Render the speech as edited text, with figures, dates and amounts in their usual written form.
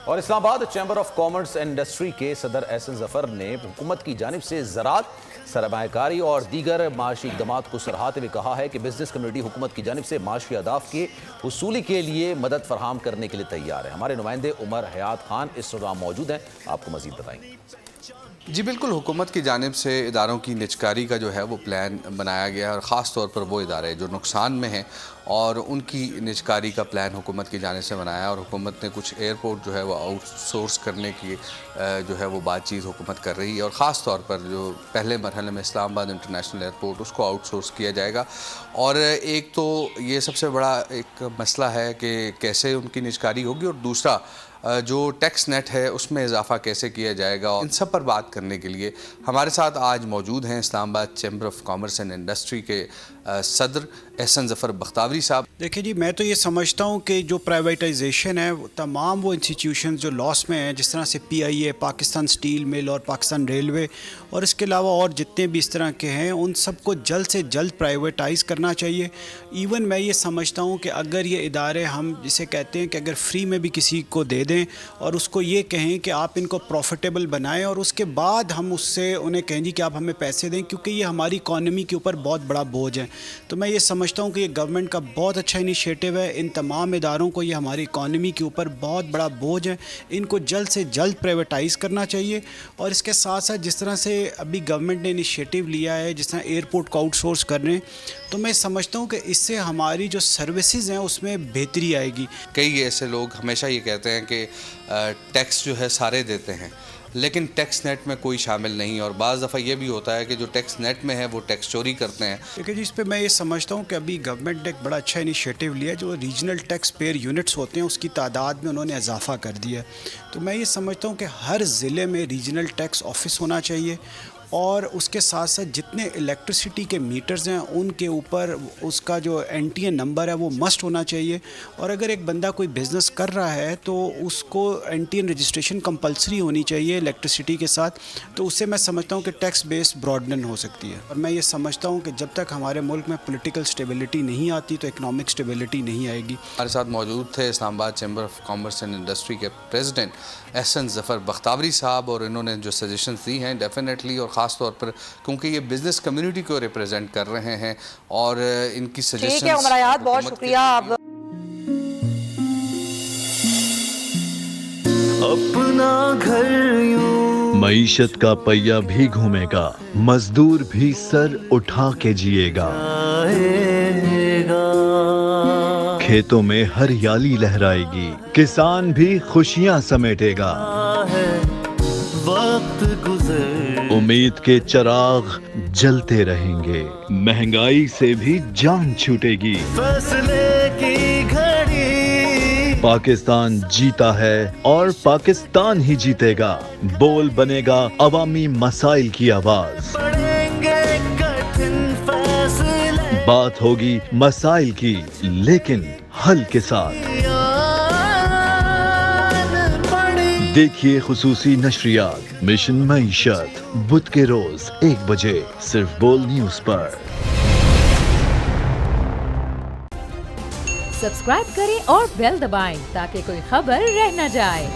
اور اسلام آباد chamber of commerce and industry کے صدر احسن ظفر نے حکومت کی جانب سے زراعت، سرمایہ کاری اور دیگر معاشی اقدامات کو سراہتے ہوئے کہا ہے کہ بزنس کمیونٹی حکومت کی جانب سے معاشی اہداف کے حصول کے لیے مدد فراہم کرنے کے لیے تیار ہے۔ ہمارے نمائندے عمر حیات خان اس پروگرام موجود ہیں، آپ کو مزید بتائیں گے۔ جی بالکل، حکومت کی جانب سے اداروں کی نجکاری کا جو ہے وہ پلان بنایا گیا ہے، اور خاص طور پر وہ ادارے جو نقصان میں ہیں اور ان کی نجکاری کا پلان حکومت کی جانب سے بنایا ہے۔ اور حکومت نے کچھ ایئرپورٹ جو ہے وہ آؤٹ سورس کرنے کی جو ہے وہ بات چیت حکومت کر رہی ہے، اور خاص طور پر جو پہلے مرحلے میں اسلام آباد انٹرنیشنل ایئرپورٹ اس کو آؤٹ سورس کیا جائے گا۔ اور ایک تو یہ سب سے بڑا ایک مسئلہ ہے کہ کیسے ان کی نجکاری ہوگی، اور دوسرا جو ٹیکس نیٹ ہے اس میں اضافہ کیسے کیا جائے گا۔ ان سب پر بات کرنے کے لیے ہمارے ساتھ آج موجود ہیں اسلام آباد chamber of commerce and industry کے صدر احسن ظفر بختاوری صاحب۔ دیکھیں جی، میں تو یہ سمجھتا ہوں کہ جو پرائیویٹائزیشن ہے تمام وہ انسٹیٹیوشنز جو لاس میں ہیں، جس طرح سے پی آئی اے، پاکستان اسٹیل مل اور پاکستان ریلوے، اور اس کے علاوہ اور جتنے بھی اس طرح کے ہیں، ان سب کو جلد سے جلد پرائیویٹائز کرنا چاہیے۔ ایون میں یہ سمجھتا ہوں کہ اگر یہ ادارے ہم جسے کہتے ہیں کہ اگر فری میں بھی کسی کو دے دیں اور اس کو یہ کہیں کہ آپ ان کو پروفیٹیبل بنائیں، اور اس کے بعد ہم اس سے انہیں کہیں جی کہ آپ ہمیں پیسے دیں، کیونکہ یہ ہماری اکانومی کے اوپر بہت بڑا بوجھ ہے۔ تو میں یہ سمجھتا ہوں کہ یہ گورنمنٹ کا بہت اچھا انیشیٹو ہے۔ ان تمام اداروں کو، یہ ہماری اکانومی کے اوپر بہت بڑا بوجھ ہے، ان کو جلد سے جلد پرائیویٹائز کرنا چاہیے۔ اور اس کے ساتھ ساتھ جس طرح سے ابھی گورنمنٹ نے انیشیٹو لیا ہے، جس طرح ایئرپورٹ کو آؤٹ سورس کر رہے ہیں، تو میں سمجھتا ہوں کہ اس سے ہماری جو سروسز ہیں اس میں بہتری آئے گی۔ کئی ایسے لوگ ہمیشہ یہ کہتے ہیں کہ ٹیکس جو ہے سارے دیتے ہیں، لیکن ٹیکس نیٹ میں کوئی شامل نہیں، اور بعض دفعہ یہ بھی ہوتا ہے کہ جو ٹیکس نیٹ میں ہے وہ ٹیکس چوری کرتے ہیں۔ دیکھیں جی، اس پہ میں یہ سمجھتا ہوں کہ ابھی گورنمنٹ نے ایک بڑا اچھا انیشیٹو لیا ہے، جو ریجنل ٹیکس پیئر یونٹس ہوتے ہیں اس کی تعداد میں انہوں نے اضافہ کر دیا ہے۔ تو میں یہ سمجھتا ہوں کہ ہر ضلع میں ریجنل ٹیکس آفس ہونا چاہیے، اور اس کے ساتھ ساتھ جتنے الیکٹریسٹی کے میٹرز ہیں ان کے اوپر اس کا جو این ٹی این نمبر ہے وہ مسٹ ہونا چاہیے۔ اور اگر ایک بندہ کوئی بزنس کر رہا ہے تو اس کو N T N registration compulsory ہونی چاہیے الیکٹریسٹی کے ساتھ، تو اس سے میں سمجھتا ہوں کہ ٹیکس بیس براڈن ہو سکتی ہے۔ اور میں یہ سمجھتا ہوں کہ جب تک ہمارے ملک میں پولیٹیکل اسٹیبلٹی نہیں آتی تو اکنامک اسٹیبلٹی نہیں آئے گی۔ ہمارے ساتھ موجود تھے اسلام آباد chamber of commerce and industry کے پریزیڈنٹ احسن ظفر بختاوری صاحب، اور انہوں نے جو سجیشنز دی ہیں ڈیفینیٹلی، اور خاص طور پر کیونکہ یہ بزنس کمیونٹی کو ریپریزنٹ کر رہے ہیں، اور ان کی سجیشنز۔ ٹھیک ہے عمر حیات، بہت شکریہ۔ اپنا گھر یوں معیشت کا پہیہ بھی گھومے گا، مزدور بھی سر اٹھا کے جیے گا، کھیتوں میں ہریالی لہرائے گی، کسان بھی خوشیاں سمیٹے گا، وقت گزر امید کے چراغ جلتے رہیں گے، مہنگائی سے بھی جان چھوٹے گی، فیصلے کی گھڑی، پاکستان جیتا ہے اور پاکستان ہی جیتے گا، بول بنے گا عوامی مسائل کی آواز، پڑیں گے کٹھن فیصلے، بات ہوگی مسائل کی لیکن حل کے ساتھ۔ دیکھیے خصوصی نشریات مشن معیشت بدھ کے روز 1 بجے صرف بول نیوز پر۔ سبسکرائب کریں اور بیل دبائیں تاکہ کوئی خبر رہ نہ جائے۔